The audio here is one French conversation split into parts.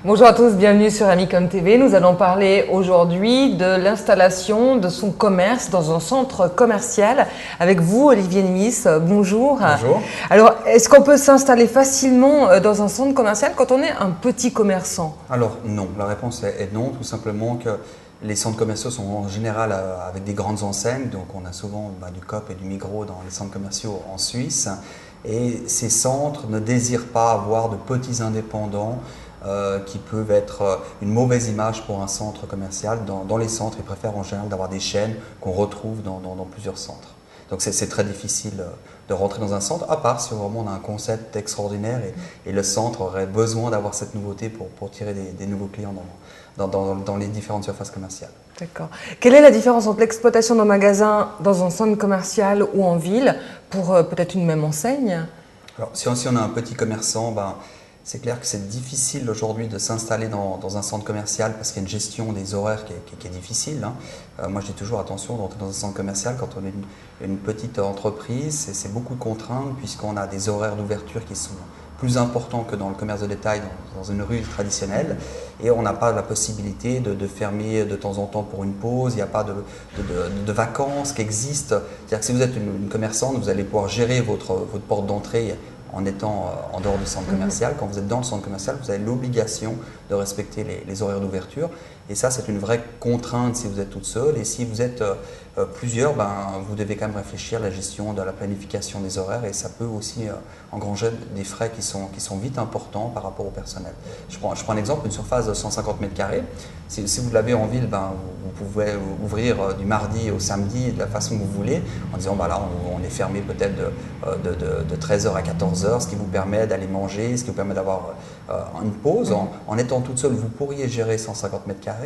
Bonjour à tous, bienvenue sur Amicom TV. Nous allons parler aujourd'hui de l'installation de son commerce dans un centre commercial. Avec vous, Olivier Nimis, bonjour. Bonjour. Alors, est-ce qu'on peut s'installer facilement dans un centre commercial quand on est un petit commerçant? Alors non, la réponse est non, tout simplement que les centres commerciaux sont en général avec des grandes enseignes, donc on a souvent du Coop et du Migros dans les centres commerciaux en Suisse, et ces centres ne désirent pas avoir de petits indépendants qui peuvent être une mauvaise image pour un centre commercial. Dans les centres, ils préfèrent en général d'avoir des chaînes qu'on retrouve dans plusieurs centres. Donc c'est très difficile de rentrer dans un centre, à part si vraiment on a un concept extraordinaire et le centre aurait besoin d'avoir cette nouveauté pour tirer des nouveaux clients dans les différentes surfaces commerciales. D'accord. Quelle est la différence entre l'exploitation d'un magasin dans un centre commercial ou en ville pour peut-être une même enseigne? Alors si on a un petit commerçant, c'est clair que c'est difficile aujourd'hui de s'installer dans un centre commercial parce qu'il y a une gestion des horaires qui est difficile. Moi, je dis toujours attention d'entrer dans un centre commercial quand on est une petite entreprise. C'est beaucoup de contraintes puisqu'on a des horaires d'ouverture qui sont plus importants que dans le commerce de détail, dans une rue traditionnelle. Et on n'a pas la possibilité de fermer de temps en temps pour une pause. Il n'y a pas de vacances qui existent. C'est-à-dire que si vous êtes une commerçante, vous allez pouvoir gérer votre porte d'entrée en étant en dehors du centre commercial. Quand vous êtes dans le centre commercial, vous avez l'obligation de respecter les horaires d'ouverture. Et ça, c'est une vraie contrainte si vous êtes toute seule. Et si vous êtes plusieurs, vous devez quand même réfléchir à la gestion de la planification des horaires. Et ça peut aussi engranger des frais qui sont vite importants par rapport au personnel. Je prends un exemple, une surface de 150 mètres carrés. Si vous l'avez en ville, vous pouvez ouvrir du mardi au samedi de la façon que vous voulez, en disant là, on est fermé peut-être de 13h à 14h, ce qui vous permet d'aller manger, ce qui vous permet d'avoir une pause. En étant toute seule, vous pourriez gérer 150 mètres carrés.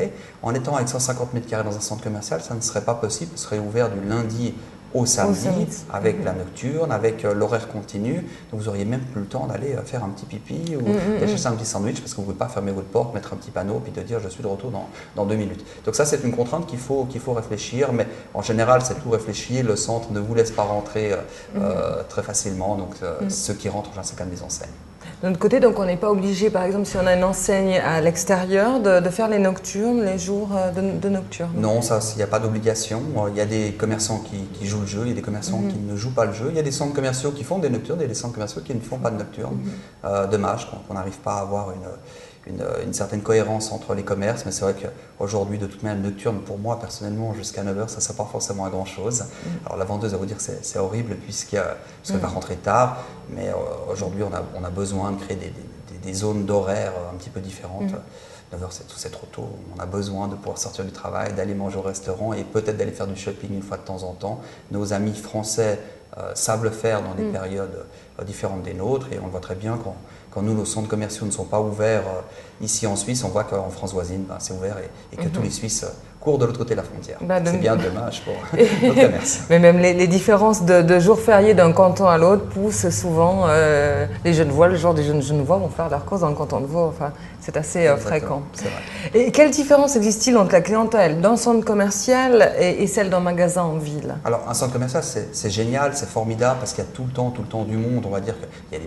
En étant avec 150 mètres carrés dans un centre commercial, ça ne serait pas possible. Ce serait ouvert du lundi au samedi, avec la nocturne, avec l'horaire continu. Donc vous n'auriez même plus le temps d'aller faire un petit pipi ou d'aller chercher un petit sandwich parce que vous ne pouvez pas fermer votre porte, mettre un petit panneau puis te dire je suis de retour dans 2 minutes. Donc ça, c'est une contrainte qu'il faut réfléchir, mais en général, c'est tout réfléchi. Le centre ne vous laisse pas rentrer très facilement. Donc ceux qui rentrent, c'est quand même des enseignes. De notre côté, donc on n'est pas obligé, par exemple, si on a une enseigne à l'extérieur, de faire les nocturnes, les jours de nocturne. Non, ça, il n'y a pas d'obligation. Il y a des commerçants qui jouent le jeu, il y a des commerçants qui ne jouent pas le jeu. Il y a des centres commerciaux qui font des nocturnes et des centres commerciaux qui ne font pas de nocturnes. Dommage qu'on n'arrive pas à avoir une certaine cohérence entre les commerces, mais c'est vrai qu'aujourd'hui, de toute manière, nocturne, pour moi, personnellement, jusqu'à 9h, ça ne sert pas forcément à grand-chose. Alors la vendeuse va vous dire que c'est horrible puisqu'elle va rentrer tard, mais aujourd'hui, on a besoin de créer des zones d'horaire un petit peu différentes. 9h, c'est trop tôt. On a besoin de pouvoir sortir du travail, d'aller manger au restaurant et peut-être d'aller faire du shopping une fois de temps en temps. Nos amis français savent le faire dans des périodes différentes des nôtres et on le voit très bien quand nous, nos centres commerciaux ne sont pas ouverts ici en Suisse, on voit qu'en France voisine, c'est ouvert et que tous les Suisses courent de l'autre côté de la frontière. C'est bien dommage pour notre commerce. Mais même les différences de jours fériés d'un canton à l'autre poussent souvent les Genevois, le jour des Genevois vont faire leurs courses dans le canton de Vaud. Enfin, c'est assez fréquent. C'est vrai. Et quelle différence existe-t-il entre la clientèle d'un centre commercial et celle d'un magasin en ville? Alors, un centre commercial, c'est génial, c'est formidable parce qu'il y a tout le temps du monde. On va dire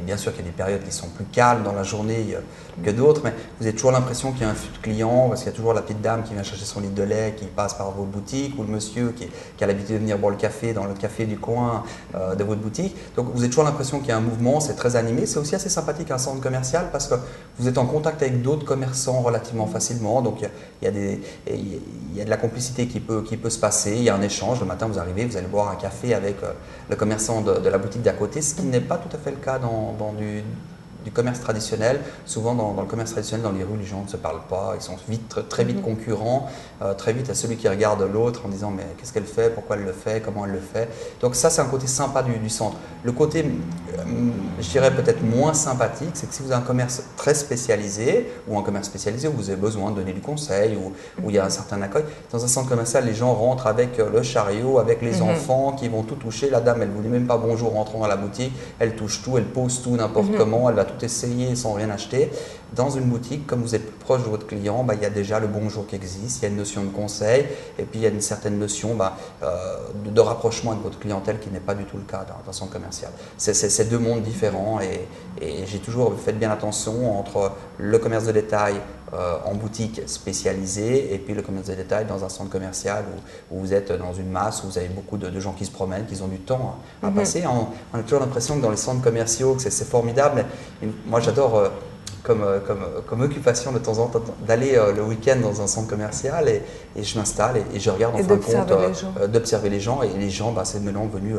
bien sûr qu'il y a des périodes qui sont plus calmes dans la journée que d'autres, mais vous avez toujours l'impression qu'il y a un flux de clients parce qu'il y a toujours la petite dame qui vient chercher son litre de lait, qui passe par votre boutique, ou le monsieur qui a l'habitude de venir boire le café dans le café du coin de votre boutique. Donc vous avez toujours l'impression qu'il y a un mouvement, c'est très animé. C'est aussi assez sympathique un centre commercial parce que vous êtes en contact avec d'autres commerçants relativement facilement. Donc il y a de la complicité qui peut se passer, il y a un échange. Le matin vous arrivez, vous allez boire un café avec le commerçant de la boutique d'à côté, ce qui n'est pas tout à fait le cas dans du commerce traditionnel. Souvent dans le commerce traditionnel, dans les rues, les gens ne se parlent pas, ils sont très vite concurrents, très vite à celui qui regarde l'autre en disant mais qu'est-ce qu'elle fait, pourquoi elle le fait, comment elle le fait. Donc ça, c'est un côté sympa du centre. Le côté, je dirais peut-être moins sympathique, c'est que si vous avez un commerce très spécialisé ou un commerce spécialisé où vous avez besoin de donner du conseil, où il y a un certain accueil, dans un centre commercial, les gens rentrent avec le chariot, avec les enfants qui vont tout toucher. La dame, elle ne vous dit même pas bonjour en rentrant dans la boutique, elle touche tout, elle pose tout n'importe comment, elle va tout essayer sans rien acheter. Dans une boutique, comme vous êtes plus proche de votre client, il y a déjà le bonjour qui existe, il y a une notion de conseil et puis il y a une certaine notion de rapprochement avec votre clientèle qui n'est pas du tout le cas dans un centre commercial. C'est deux mondes différents et j'ai toujours fait bien attention entre le commerce de détail en boutique spécialisée et puis le commerce de détail dans un centre commercial où vous êtes dans une masse, où vous avez beaucoup de gens qui se promènent, qui ont du temps à passer. On a toujours l'impression que dans les centres commerciaux, que c'est formidable. Et moi, j'adore comme occupation de temps en temps d'aller le week-end dans un centre commercial et je m'installe et je regarde en fin de compte d'observer les gens et les gens, c'est maintenant venu.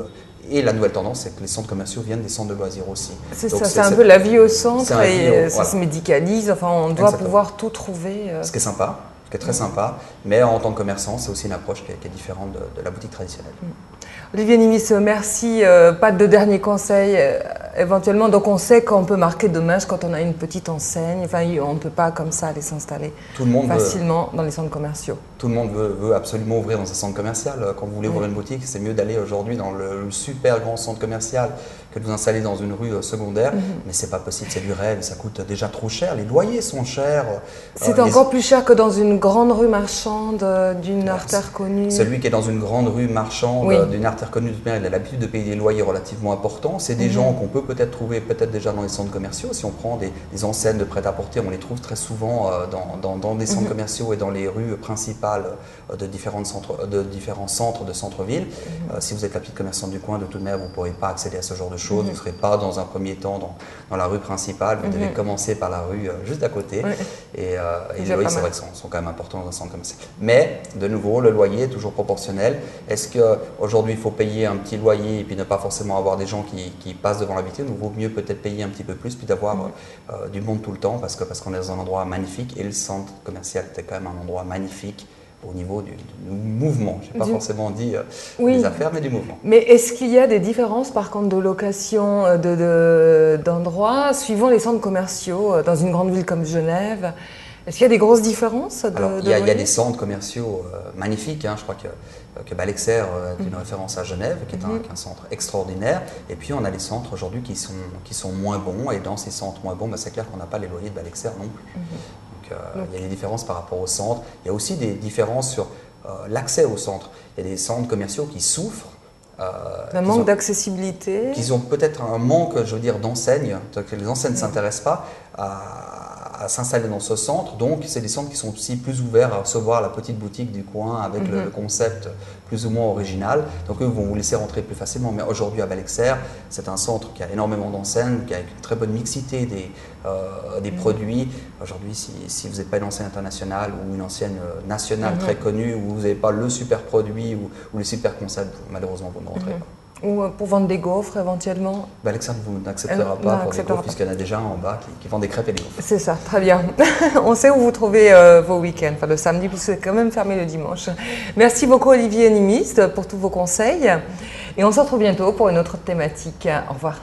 Et la nouvelle tendance, c'est que les centres commerciaux viennent des centres de loisirs aussi. C'est ça, c'est un peu la vie au centre et ça voilà. se médicalise. Enfin, on doit pouvoir tout trouver. Ce qui est sympa, ce qui est très sympa, mais en tant que commerçant, c'est aussi une approche qui est différente de la boutique traditionnelle. Olivier Nimis, merci. Pas de dernier conseil éventuellement. Donc on sait qu'on peut marquer dommage quand on a une petite enseigne. Enfin, on ne peut pas comme ça aller s'installer facilement dans les centres commerciaux. Tout le monde veut absolument ouvrir dans un centre commercial. Quand vous voulez ouvrir une boutique, c'est mieux d'aller aujourd'hui dans le super grand centre commercial que de vous installer dans une rue secondaire. Mais c'est pas possible, c'est du rêve, ça coûte déjà trop cher. Les loyers sont chers. C'est encore plus cher que dans une grande rue marchande d'une artère connue. Celui qui est dans une grande rue marchande d'une artère connue, il a l'habitude de payer des loyers relativement importants. C'est des gens qu'on peut peut-être trouver déjà dans les centres commerciaux. Si on prend des enseignes de prêt-à-porter, on les trouve très souvent dans des centres commerciaux et dans les rues principales de différents centres de centre-ville. Si vous êtes la petite commerçante du coin, de toute manière, vous ne pourrez pas accéder à ce genre de choses. Vous ne serez pas dans un premier temps dans la rue principale. Vous devez commencer par la rue juste à côté. Et les loyers, c'est vrai que sont quand même importants dans un centre commercial. Mais, de nouveau, le loyer est toujours proportionnel. Est-ce qu'aujourd'hui, il faut payer un petit loyer et puis ne pas forcément avoir des gens qui passent devant la vitrine, ou vaut mieux peut-être payer un petit peu plus puis d'avoir du monde tout le temps parce qu'on est dans un endroit magnifique et le centre commercial était quand même un endroit magnifique au niveau du mouvement. Je n'ai pas forcément dit des affaires, mais du mouvement. Mais est-ce qu'il y a des différences par contre de location d'endroits suivant les centres commerciaux dans une grande ville comme Genève? Est-ce qu'il y a des grosses différences il y a des centres commerciaux magnifiques. Je crois que Balexer est une référence à Genève, qui est un centre extraordinaire. Et puis, on a des centres aujourd'hui qui sont moins bons. Et dans ces centres moins bons, c'est clair qu'on n'a pas les loyers de Balexer non plus. Donc, il y a des différences par rapport au centre. Il y a aussi des différences sur l'accès au centre. Il y a des centres commerciaux qui souffrent. Un manque d'accessibilité. Qu'ils ont peut-être un manque, je veux dire, d'enseignes. Que les enseignes ne s'intéressent pas à s'installer dans ce centre. Donc, c'est des centres qui sont aussi plus ouverts à recevoir la petite boutique du coin avec le concept plus ou moins original. Donc, eux vont vous laisser rentrer plus facilement. Mais aujourd'hui, à Balexer, c'est un centre qui a énormément d'enseignes, qui a une très bonne mixité des produits. Aujourd'hui, si vous n'êtes pas une enseigne internationale ou une enseigne nationale très connue, où vous n'avez pas le super produit ou le super concept, malheureusement, vous ne rentrez pas. Ou pour vendre des gaufres éventuellement. Balexer vous n'acceptera pas pour des gaufres puisqu'il y en a déjà en bas qui vendent des crêpes et des gaufres. C'est ça, très bien. On sait où vous trouvez vos week-ends, enfin le samedi, puisque c'est quand même fermé le dimanche. Merci beaucoup Olivier Nimis pour tous vos conseils. Et on se retrouve bientôt pour une autre thématique. Au revoir.